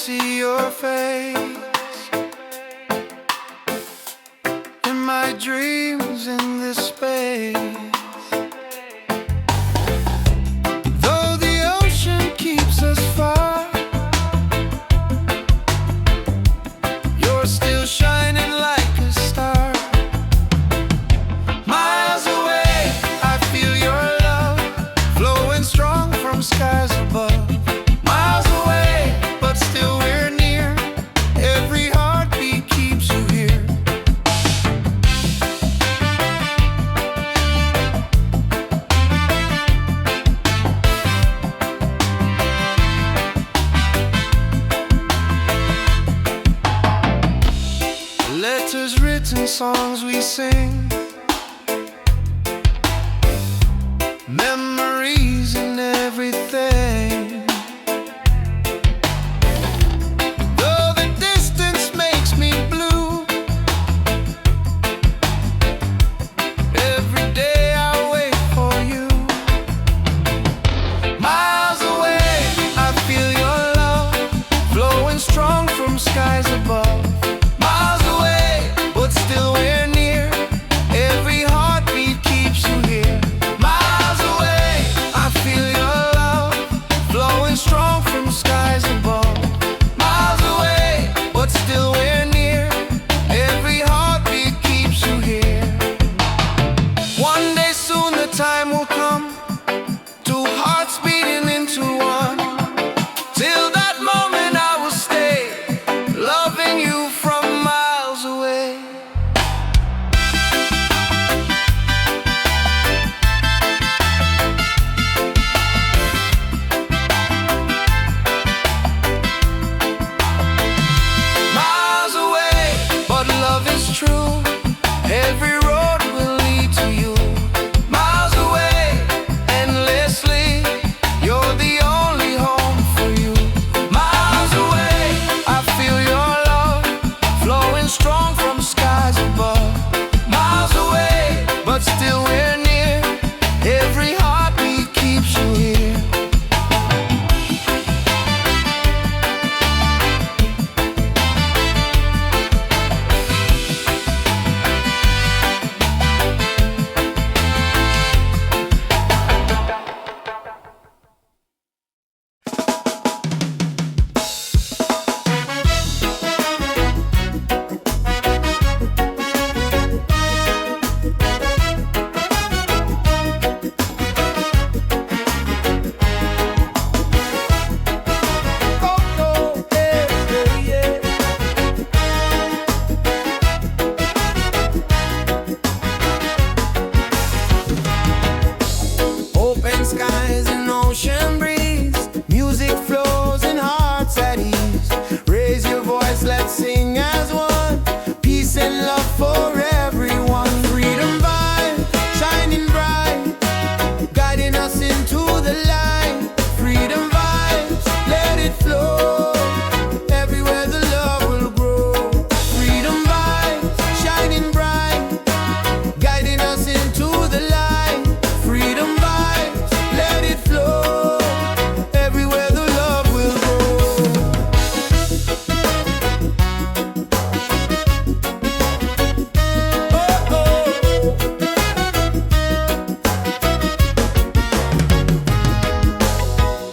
see your face in my dreams in this space. Though the ocean keeps us far, you're still shining like a star. Miles away, I feel your love flowing strong from skies above. Miles away, but still we're near. Every heartbeat keeps you here. Letters written, songs we sing, memories and everything. Though the distance makes me blue, every day I wait for you. Miles away, I feel your love flowing strong from skies above. Miles away, but still we're near. Every heartbeat keeps you here. Miles away, I feel your love flowing strong from skies above. Miles away, but still we're near. Every heartbeat keeps you here. One day soon the time will come, two hearts beating into one. Till that moment I will stay, loving you from miles away. Miles away, but love is true. Every road will lead to you. Miles away, endlessly, you're the only home for you. Miles away, I feel your love flowing strong from skies above. Miles away, but still we're near. Every heartbeat keeps you here. Open skies and ocean breeze, music flows and hearts at ease. Raise your voice, let's sing as one. Peace and love for everyone. Freedom vibe, shining bright, guiding us into the light. Freedom vibes, let it flow. Everywhere the love will grow. Freedom vibes, shining bright, guiding us into the light. Freedom vibes, let it flow. Everywhere the love will grow. Oh, oh.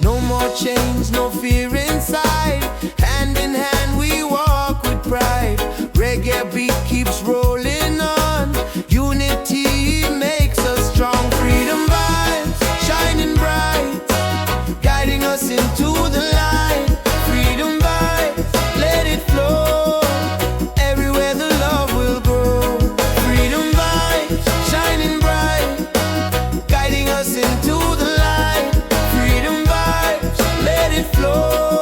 No more chains, no fear inside. Hand in hand we walk with pride. Reggae beat keeps rolling on. Unity makes us strong. Freedom vibes, shining bright, guiding us into the light. Freedom vibes, let it flow. Everywhere the love will grow. Freedom vibes, shining bright, guiding us into the light. Freedom vibes, let it flow.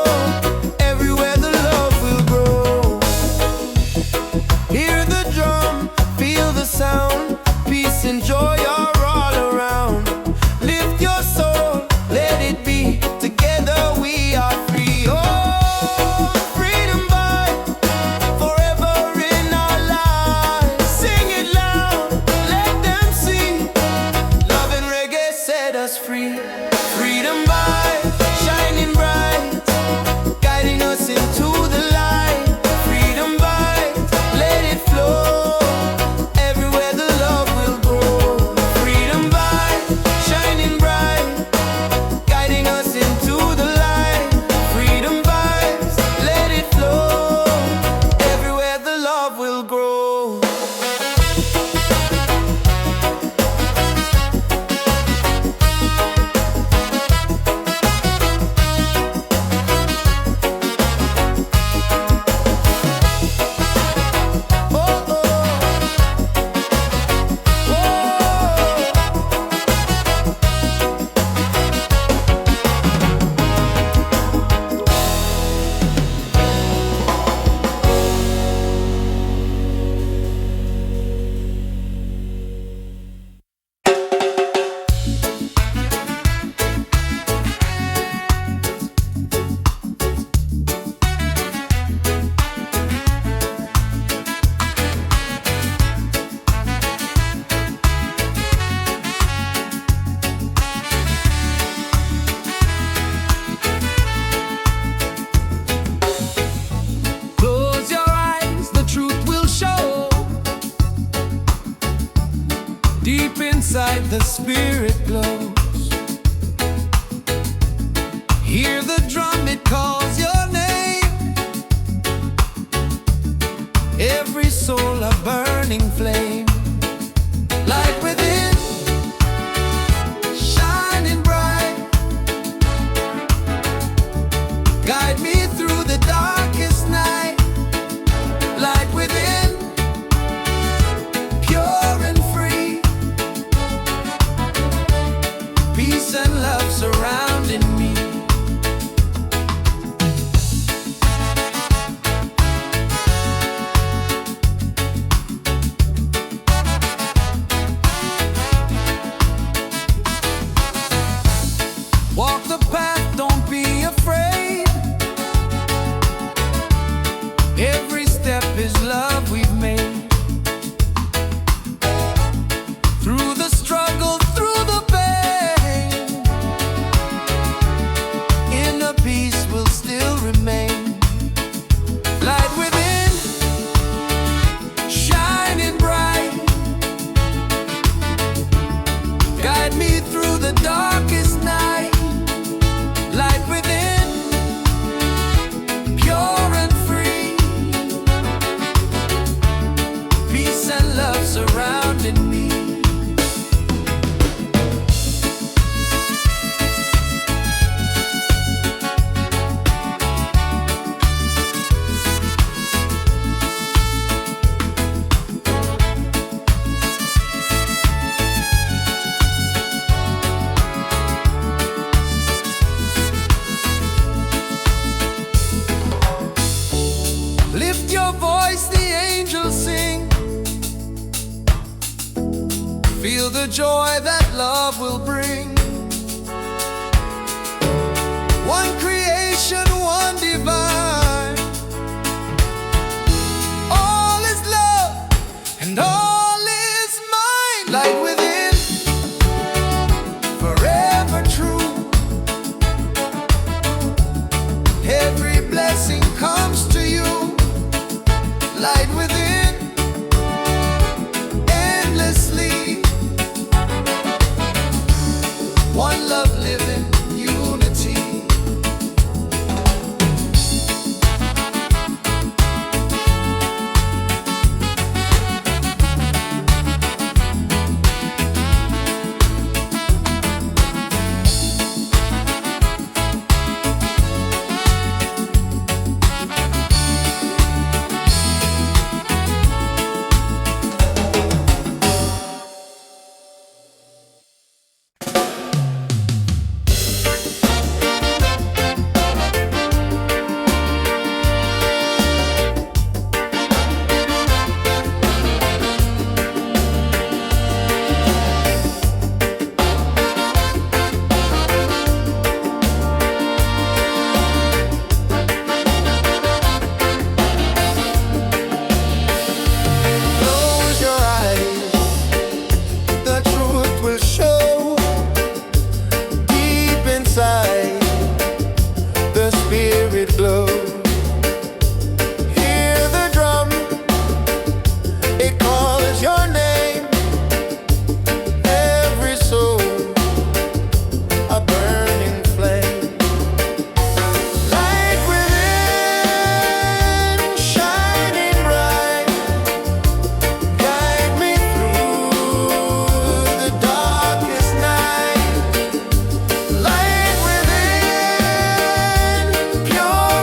bright the spirit glows. Hear the drum, it calls your name. Every soul a burning flame. Light within, shining bright. Guide me through the darkest night. Light within, pure and free. Peace and love surrounding me. Walk the path, don't be afraid. Every step is love we've made. Through the struggle, through the pain, inner peace will still remain. Light within, shining bright. Guide me through the darkest night. Light within, pure and free. Peace and love surrounding me. Lift your voice, the angels sing. Feel the joy that love will bring. One creation, one divine. All is love and all is mine. Light within, forever true. Every blessing comes to you. Light within, endlessly. One love living, unity. Close your eyes, the truth will show. Deep inside, the spirit glows. Hear the drum, it calls your name. Every soul a burning flame. Light within, shining bright. Guide me through the darkest night. Light within, pure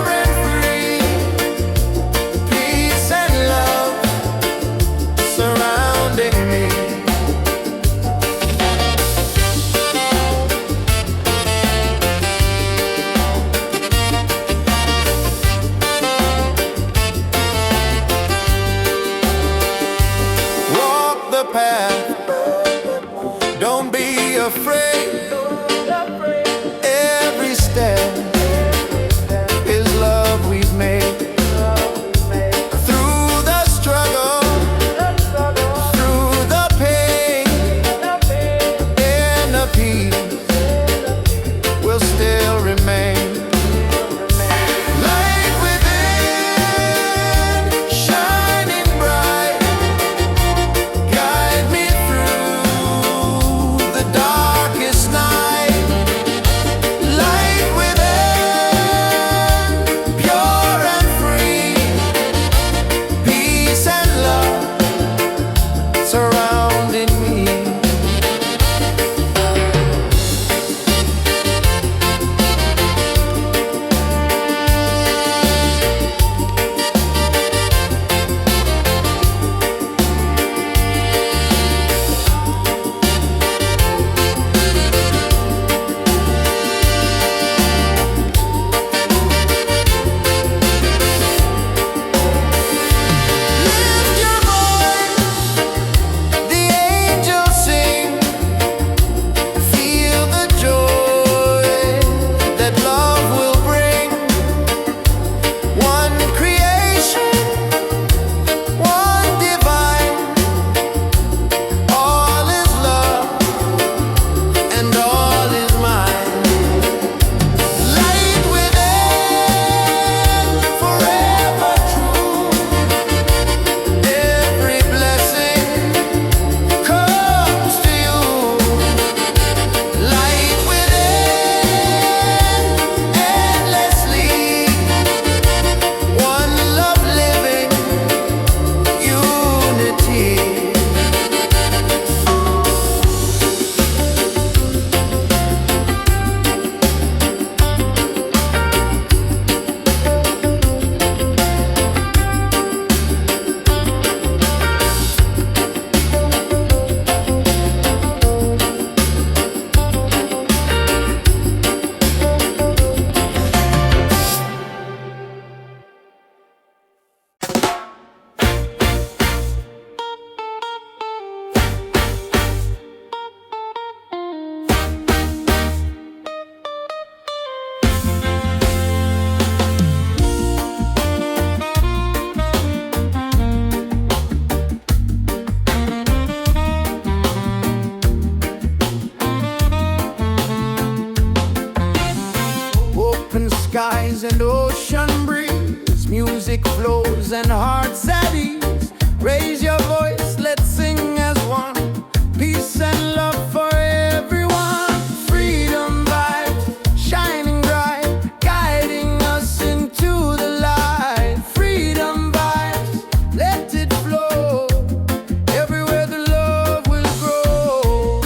ocean breeze, music flows and hearts at ease. Raise your voice, let's sing as one. Peace and love for everyone. Freedom vibes, shining bright, guiding us into the light. Freedom vibes, let it flow. Everywhere the love will grow.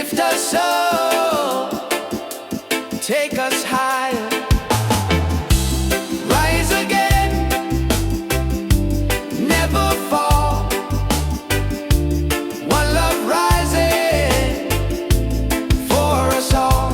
Lift us up, take us higher, rise again, never fall. One love rising for us all.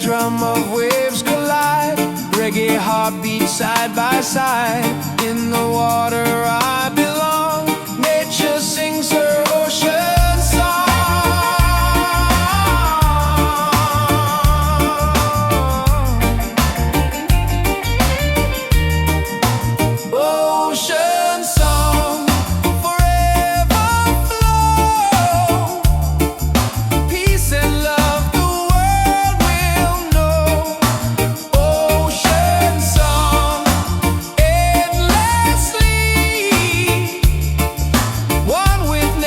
Drum of waves collide, reggae heartbeats side by side. In the water I belong, nature sings her ocean song. Ocean song, forever flow, peace and love. With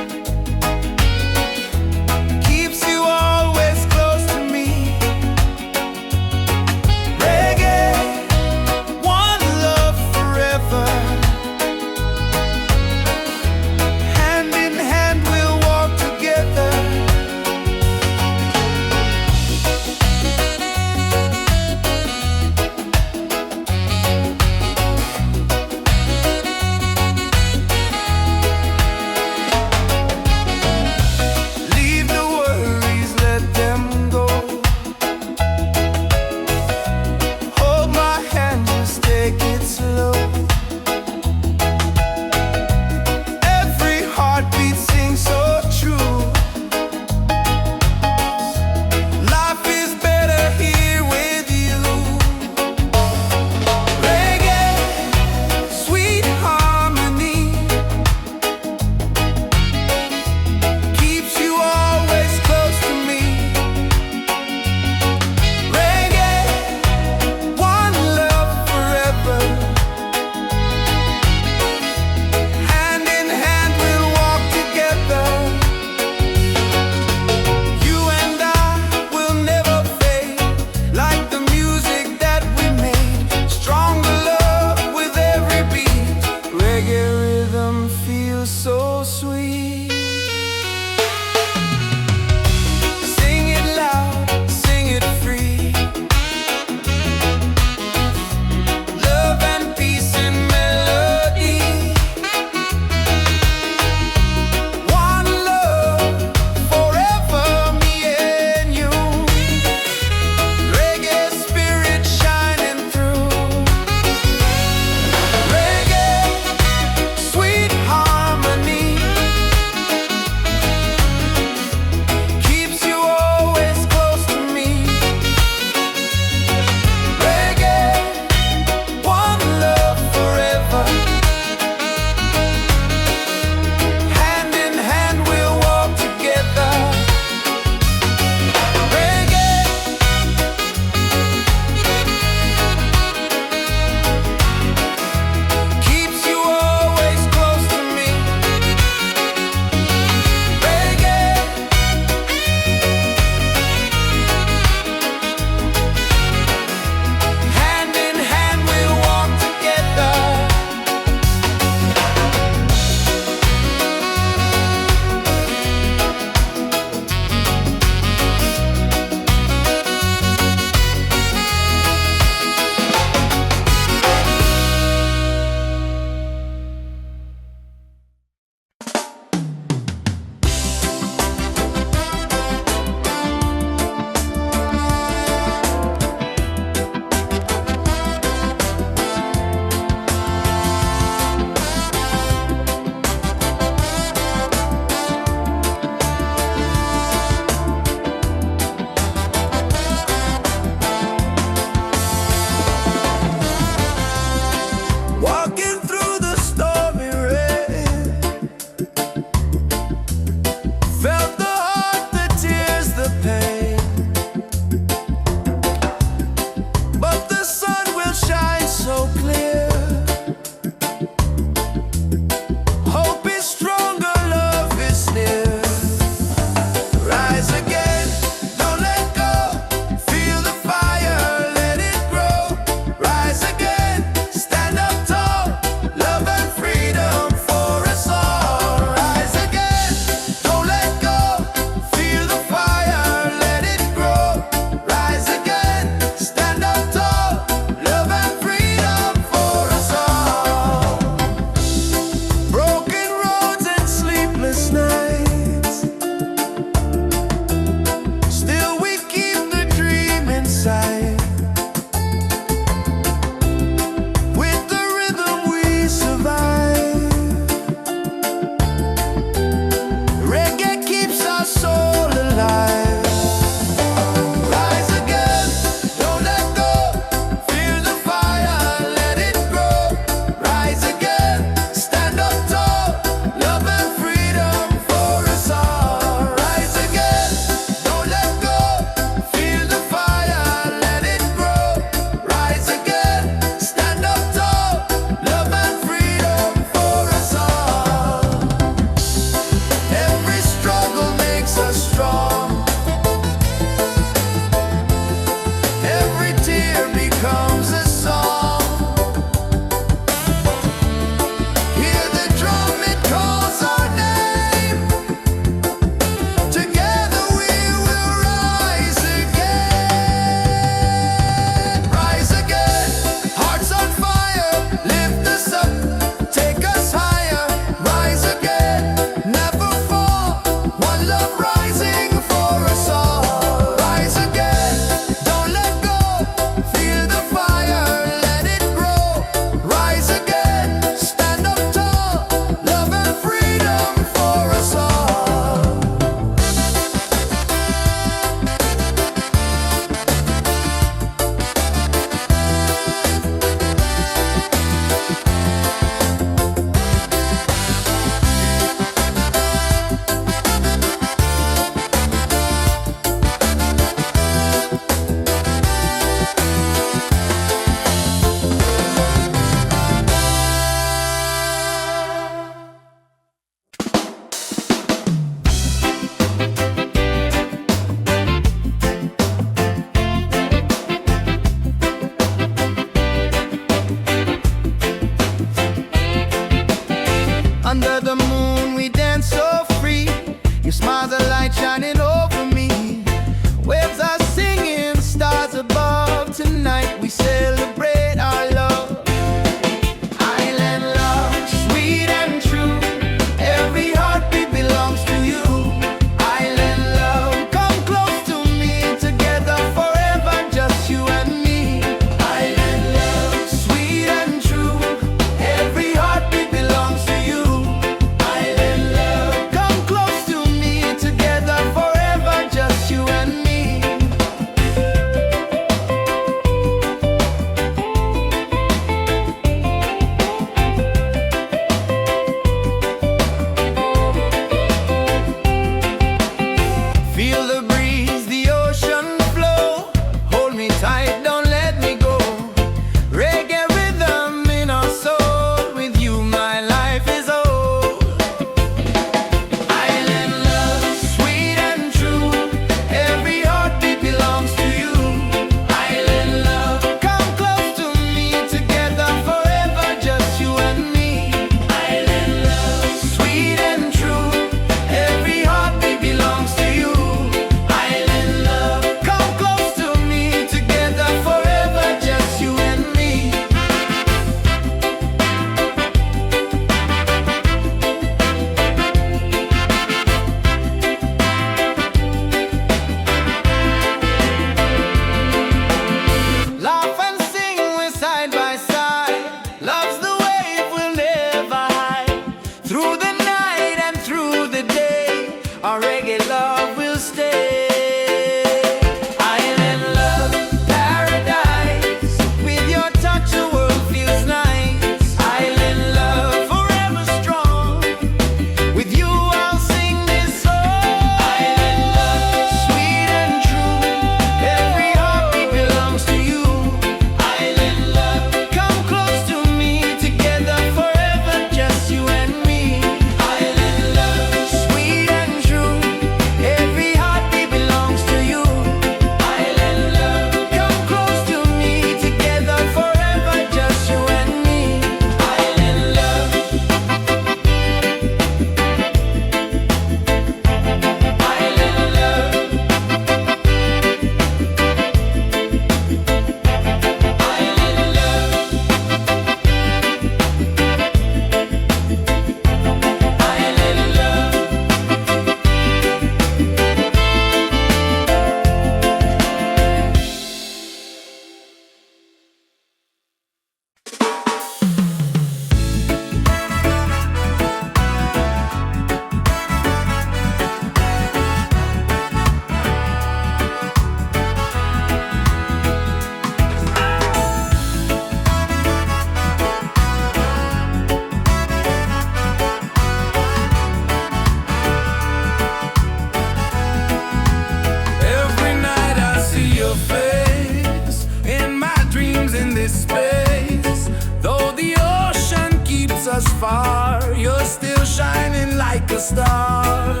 star.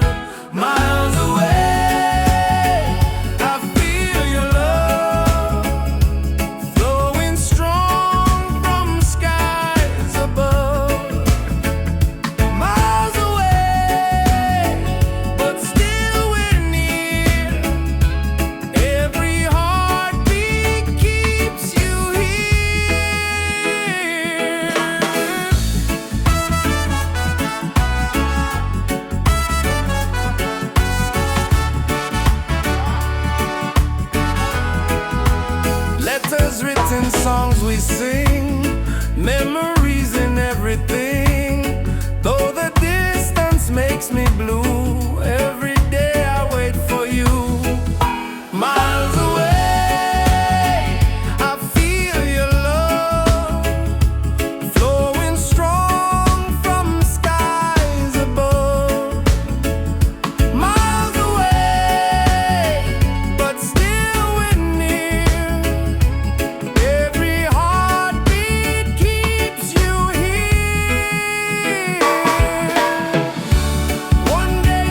Miles away, I feel your love flowing strong from skies above. Miles away, but still we're near. Every heartbeat keeps you here. Letters written, songs we sing, memories in everything. Though the distance makes me blue, every day I wait for you. Miles away, I feel your love flowing strong from skies above. Miles away, but still we're near. Every heartbeat keeps you here. One day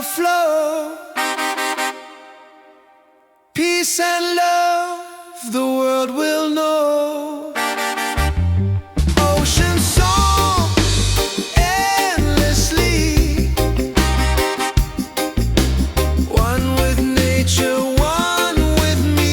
flow. Peace and love, the world will know. Ocean song, endlessly. One with nature, one with me.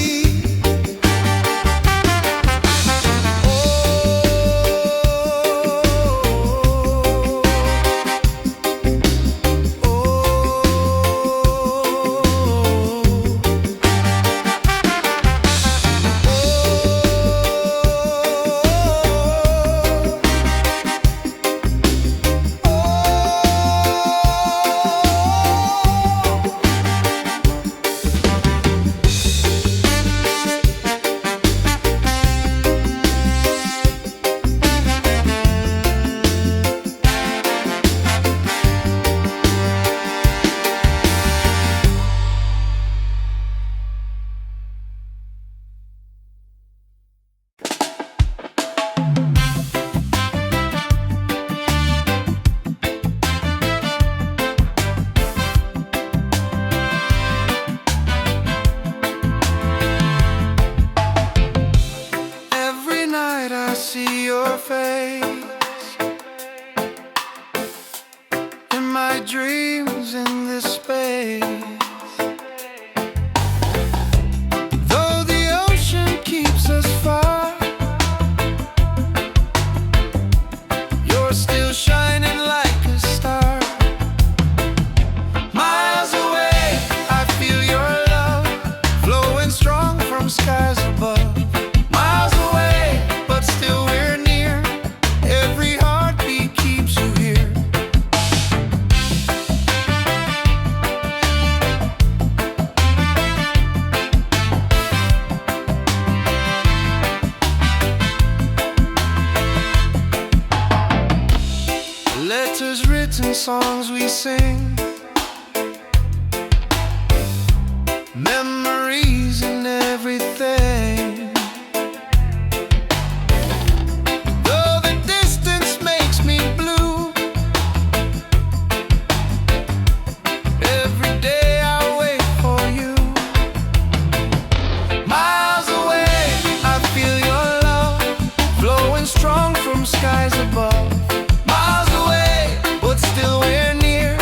Every night I see your face in my dreams in this space. Though the ocean keeps us far, you're still shining like a star. Miles away, I feel your love flowing strong from skies above. Miles away, but still we're near. Every heartbeat keeps you here. Letters written, songs we sing, memories and everything. Though the distance makes me blue, every day I wait for you. Miles away, I feel your love flowing strong from skies above. Miles away, but still we're near.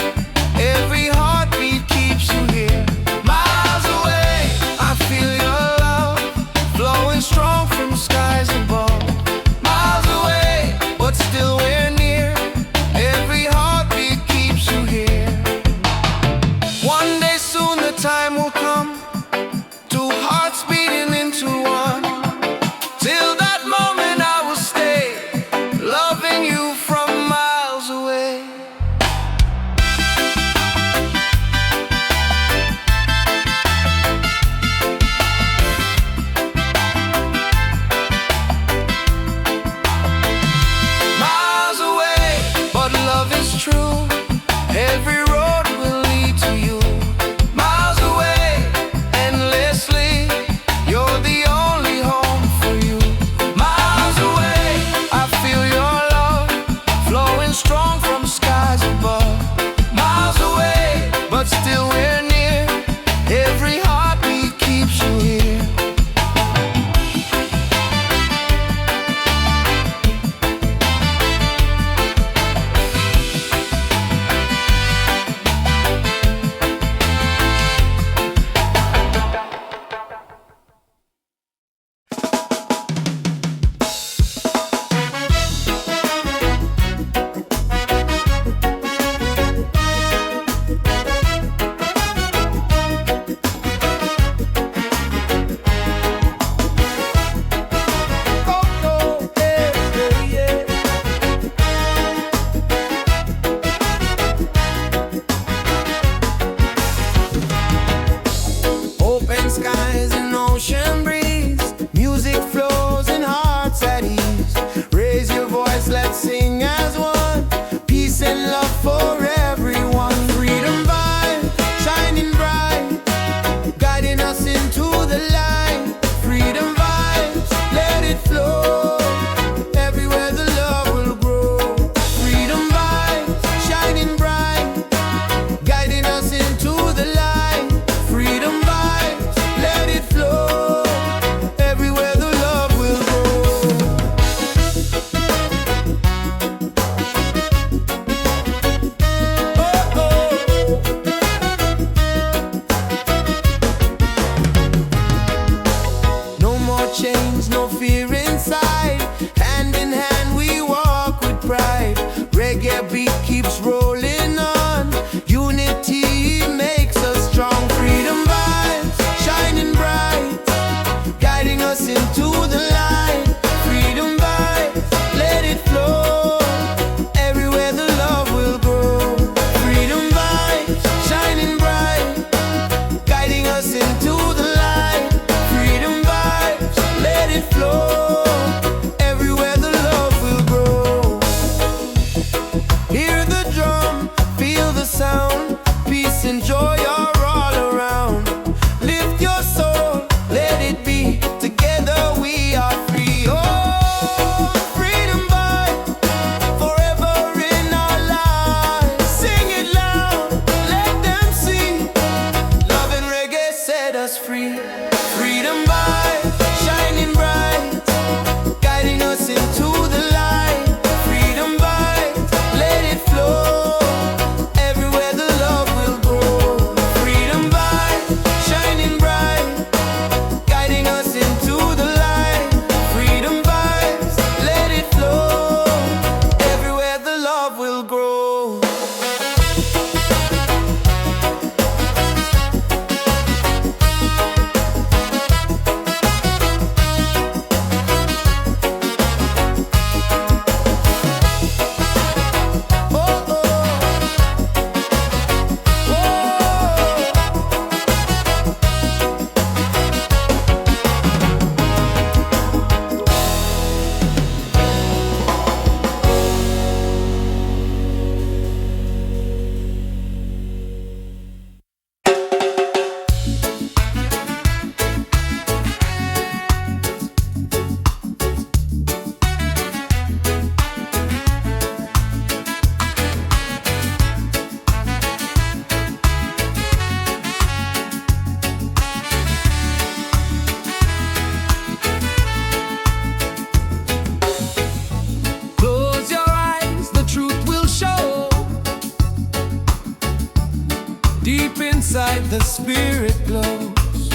Deep inside the spirit glows.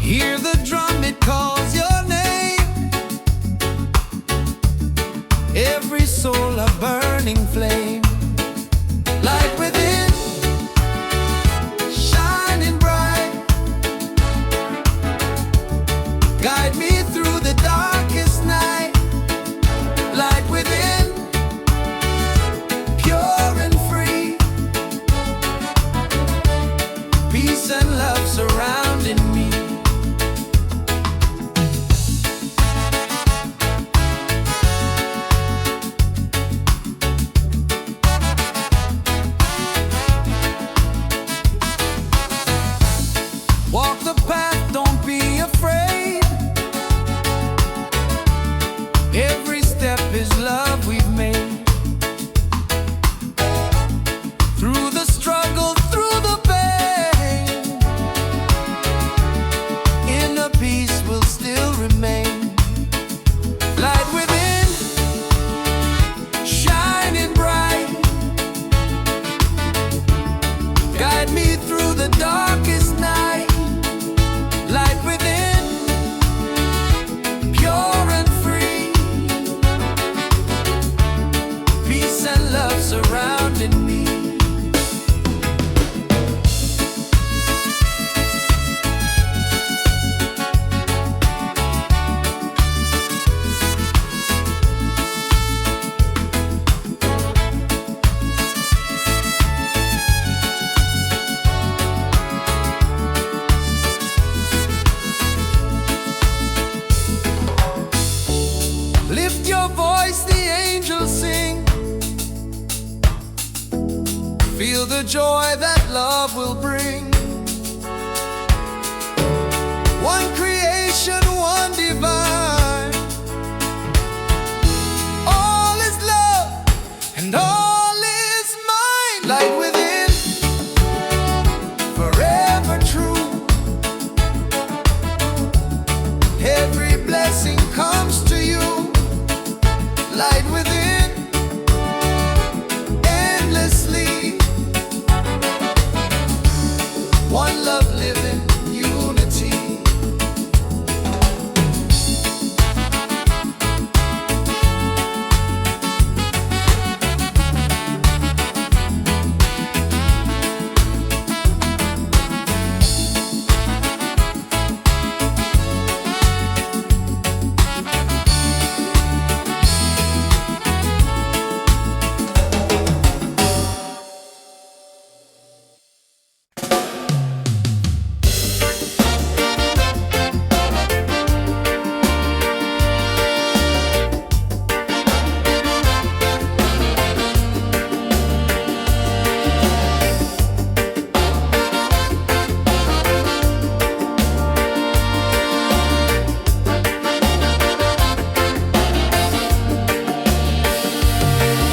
Hear the drum, it calls your name. Every soul a burning flame. Light within, shining bright. Guide me through the darkest night. Light within, pure and free. Peace and love surrounding me. Walk the path, don't be afraid. Every step is love we've made. Through the struggle, through the pain, inner peace will still remain. Light within, shining bright. Guide me through the darkest night. Light within, pure and free. Peace and love surrounding me. Lift your voice, the angels sing. Feel the joy that love will bring. One creation, one divine. All is love and all is mine. Light within, forever true. Every blessing comes to you. Light within, endlessly. One love living, unity.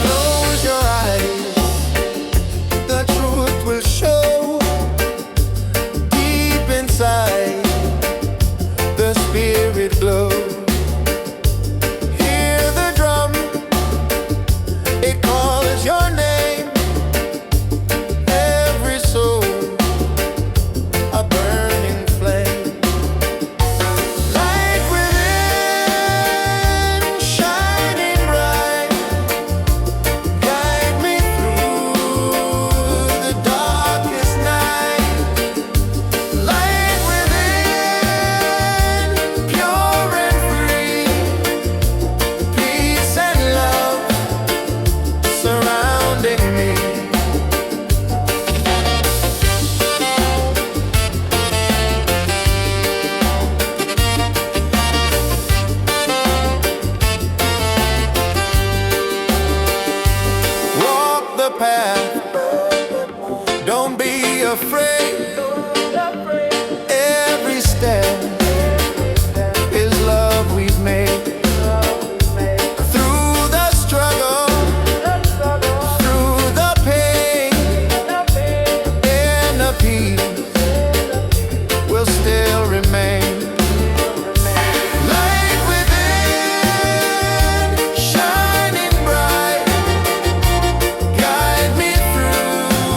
Close your eyes, the truth will show. Deep inside, the spirit glows. Hear the drum, it calls your name. Every soul, a burning flame. Light within, shining bright. Guide me through the darkest night. Light within, pure and free. Peace and love surrounding me. Walk the path, don't be afraid. Every step is love we've made. Through the struggle, through the pain, inner peace will still remain. Light within, shining bright. Guide me through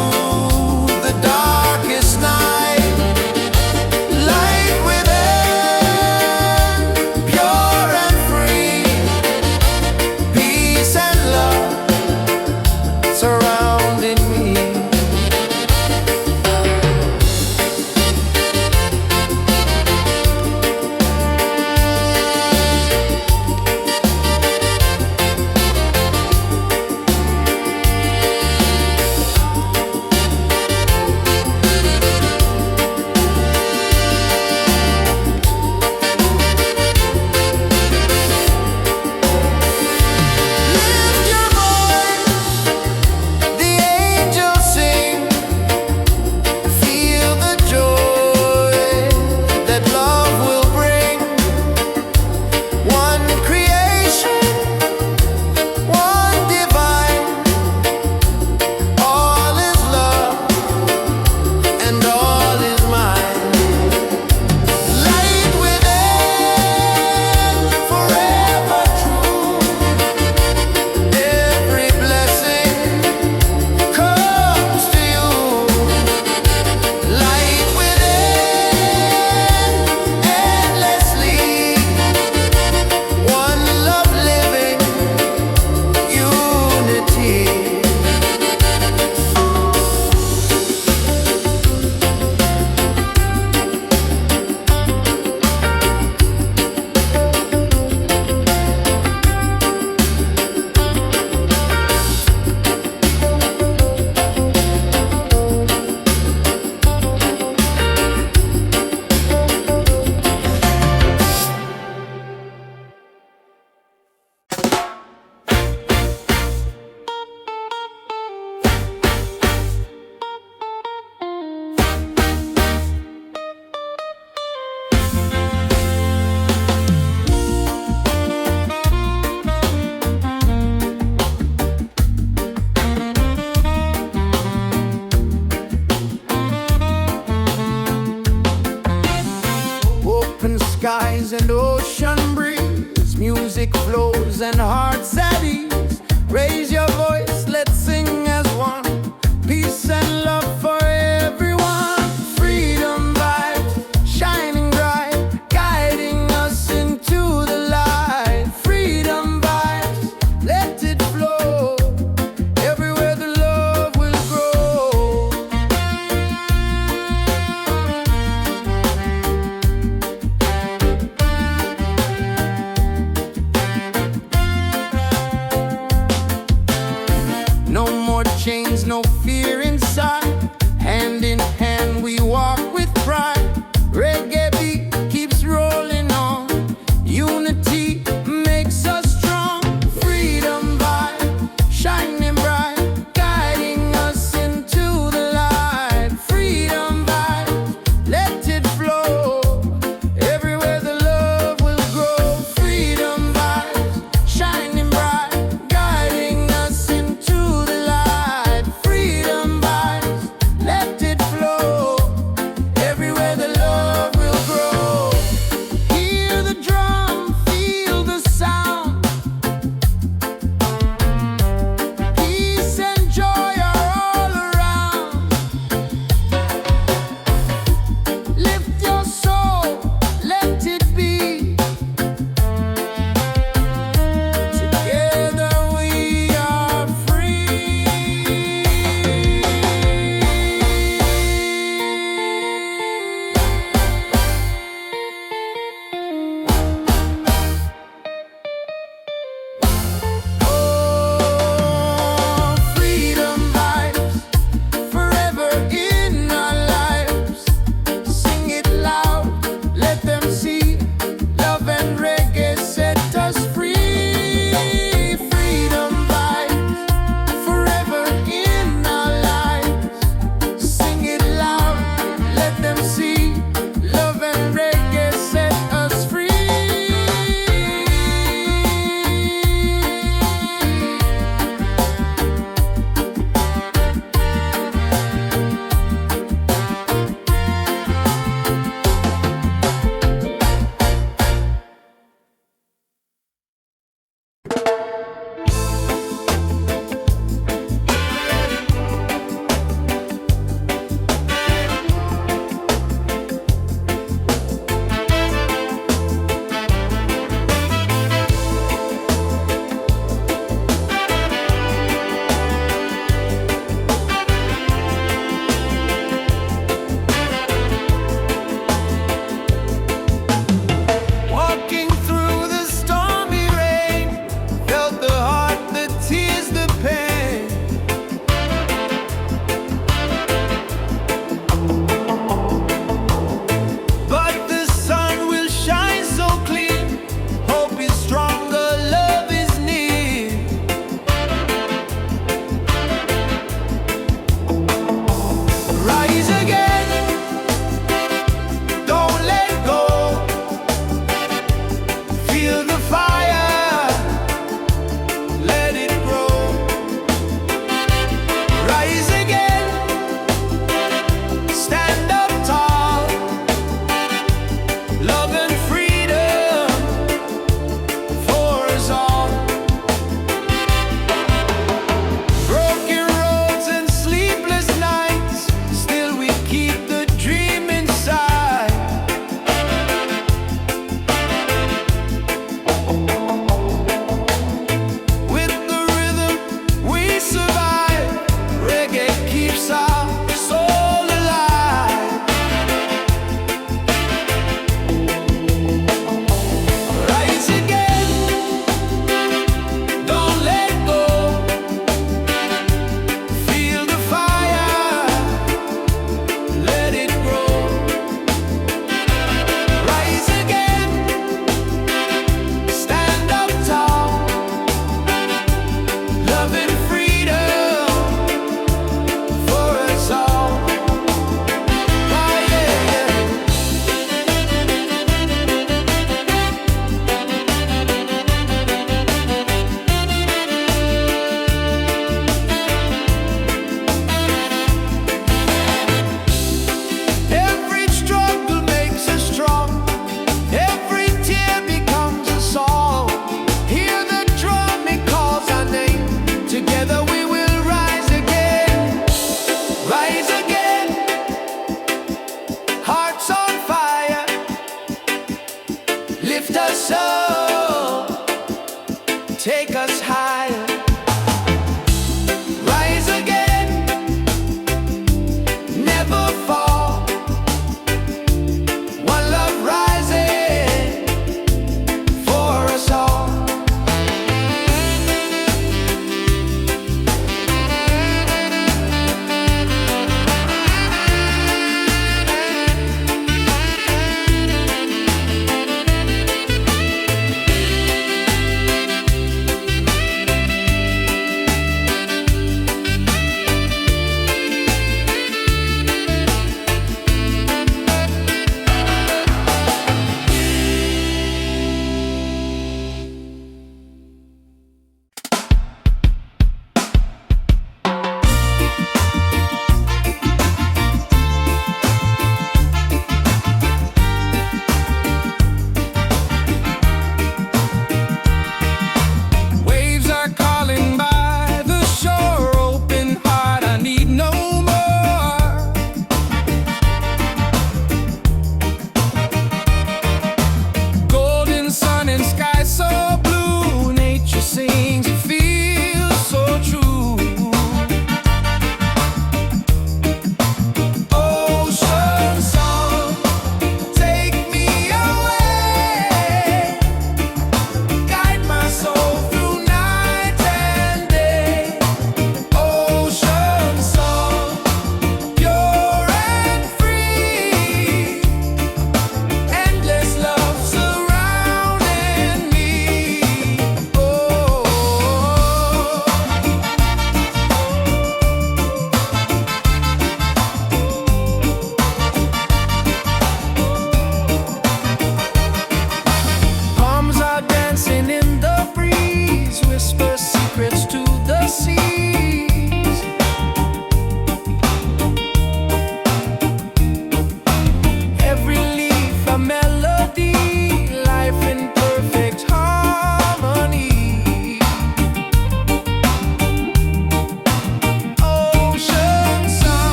lives and hearts at ease. Raise your voice, let's sing as one. Peace and love for everyone. Freedom vibes, shining bright, guiding us into the light. Freedom vibes, let it flow. Everywhere the love will grow. No more chains, no fear inside. Hand in hand we walk with pride. Reggae beat keeps rolling on. Unity makes us strong. Freedom vibe, shining bright, guiding us into the light. Freedom vibe, let it flow. Everywhere the love will grow. Freedom vibes, shining bright, guiding us into the light. Freedom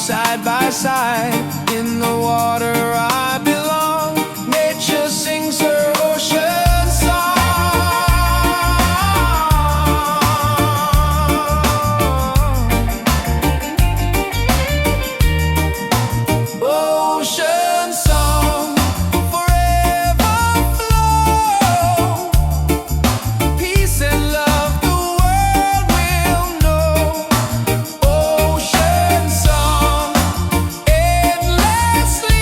side by side. In the water I belong. Nature sings her ocean song. Ocean song, forever flow. Peace and love the world will know. Ocean song, endlessly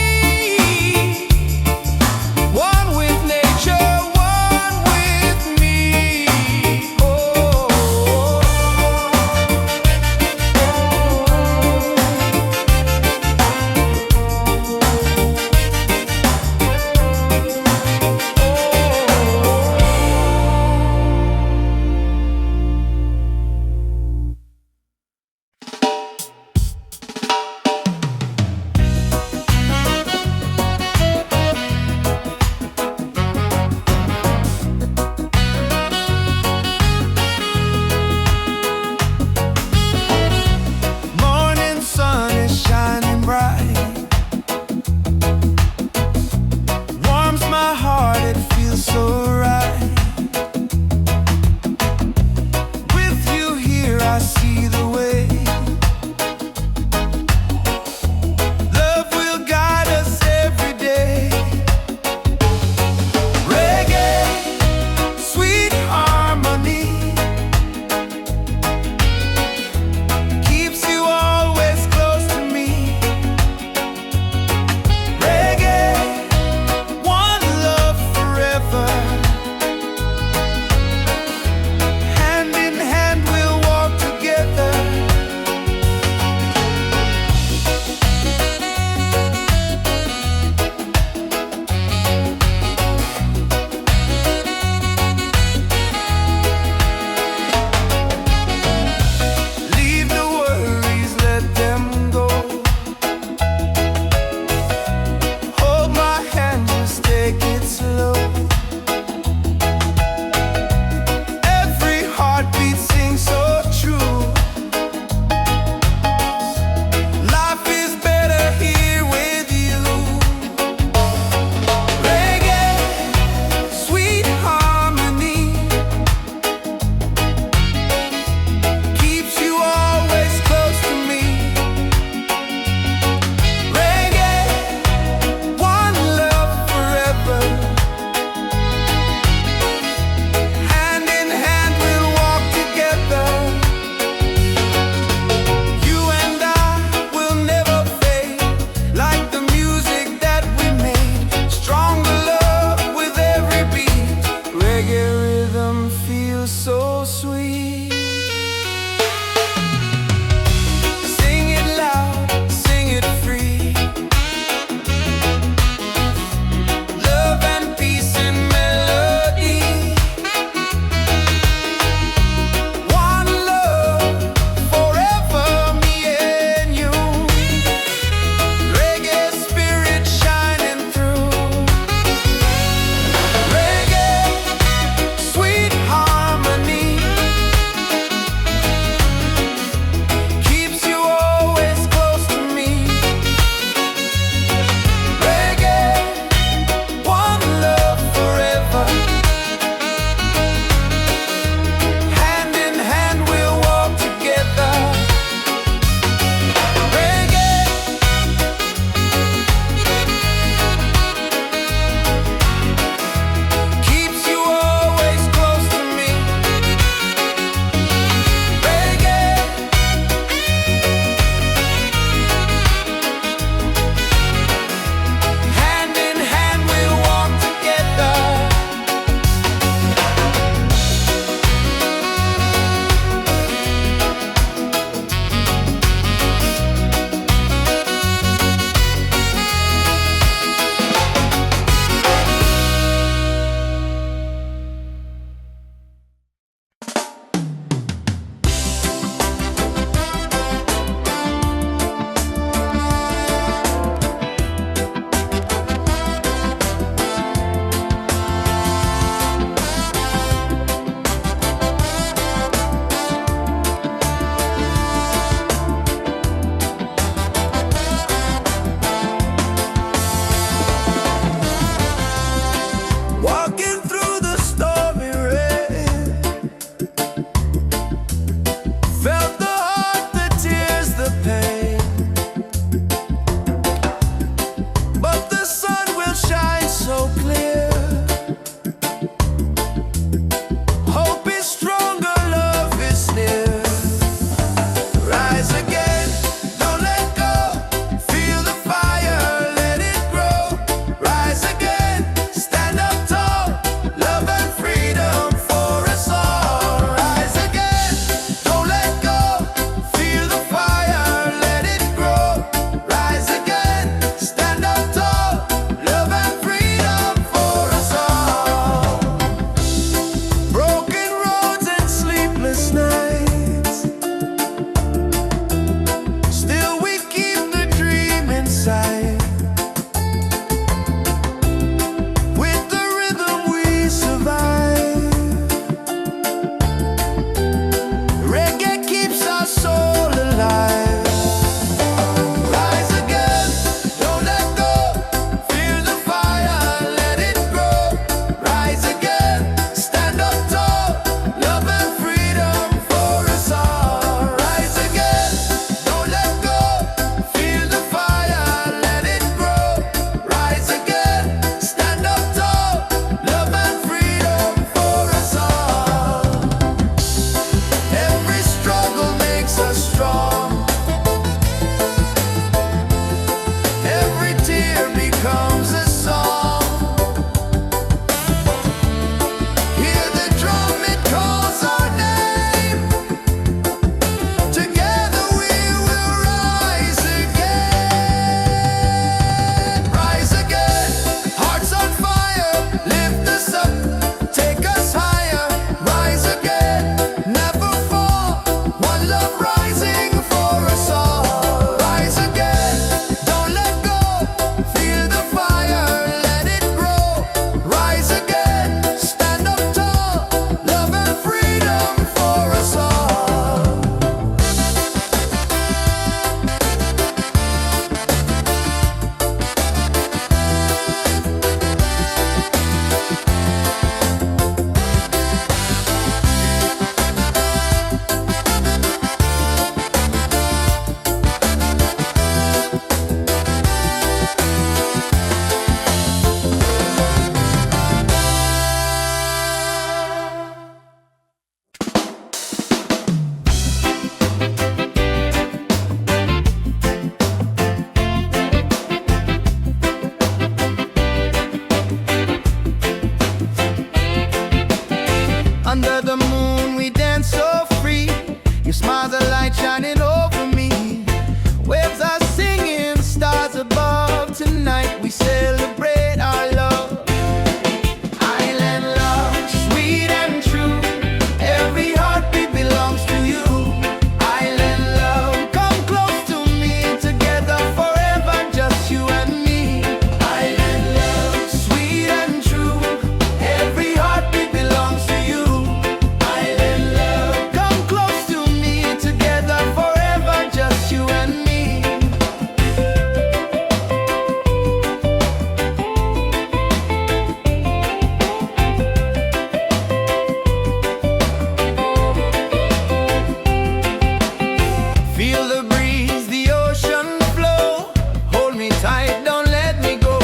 tight, don't let me go.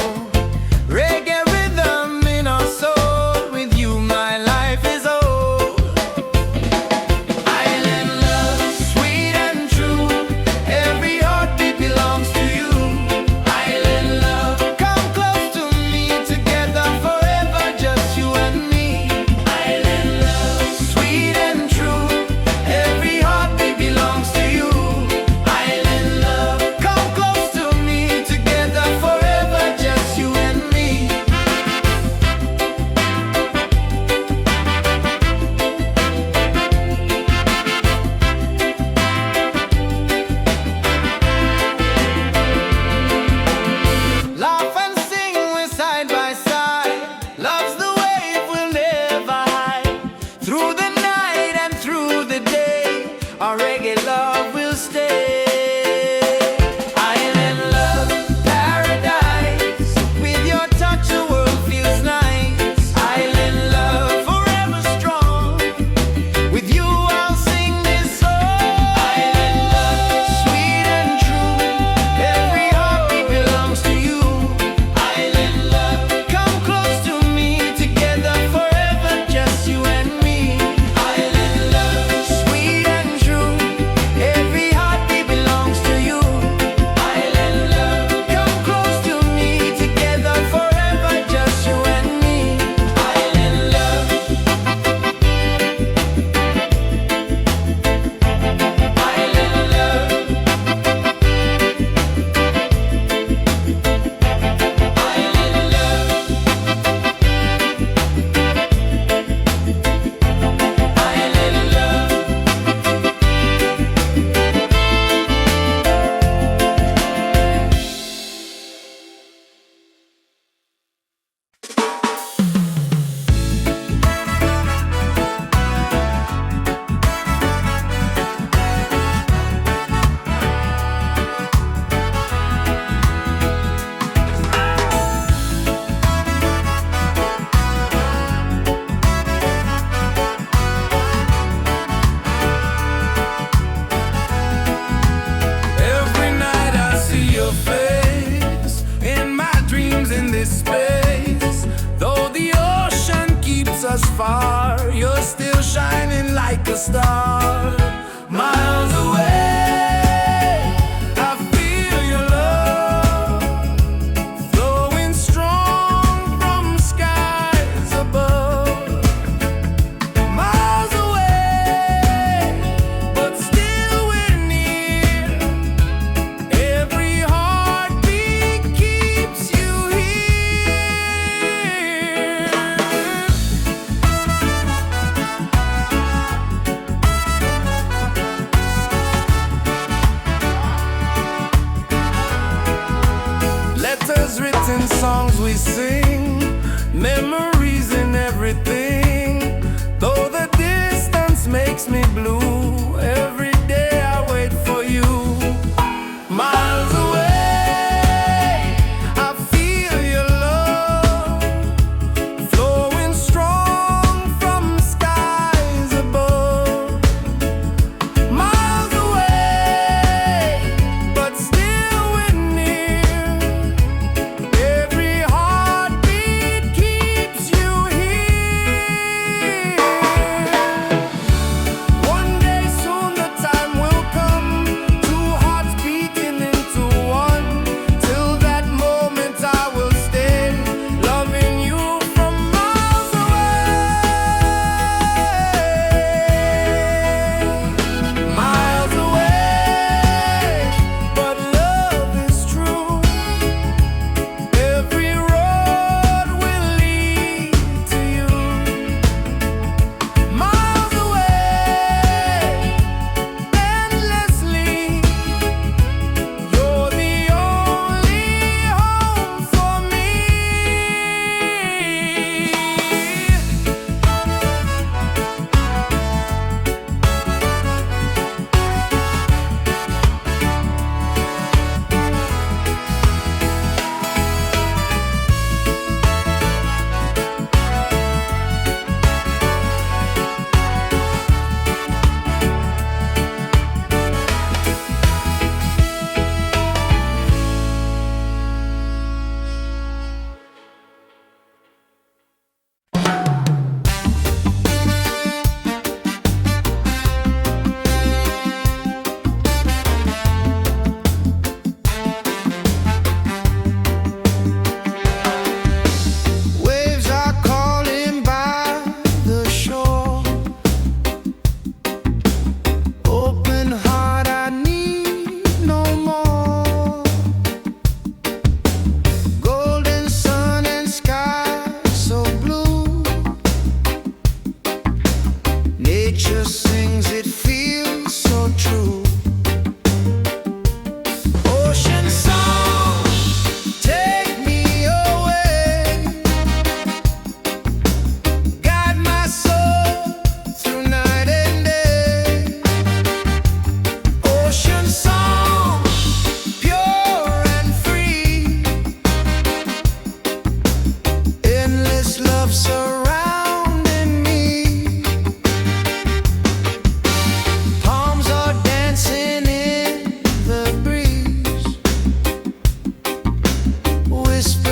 Reggae rhythm in our soul. With you my life is whole. Island love, sweet and true. Every heartbeat belongs to you. Island love, come close to me. Together forever, just you and me. Island love, sweet and true. Every heartbeat belongs to you. Island love, come close to me. Together forever, just you and me. Laugh and sing, we're side by side. Love's the wave, we'll never hide. Through the night and through the day, our reggae love will stay. Island love, paradise. With your touch, the world feels nice. Island love, forever strong. With you, I'll sing this song. Island love, sweet and true. Every heartbeat belongs to you. Island love, come close to me. Together forever, just you and me. Island love, sweet and true. Every heartbeat belongs to you. Island love, come close to me. Together forever, just you and me. Island love. Island love. Island Every night I see your face in my dreams in this space. Though the ocean keeps us far, you're still shining like a star. Miles away, I feel your love flowing strong from skies above. Miles away, but still we're near. Every heartbeat keeps you here. Letters written, songs we sing, memories in everything. Though the distance makes me blue, every day I wait for you. Miles away, I feel your love flowing strong from skies above. Miles away, but still we're near. Every heartbeat keeps you here. One day soon the whisper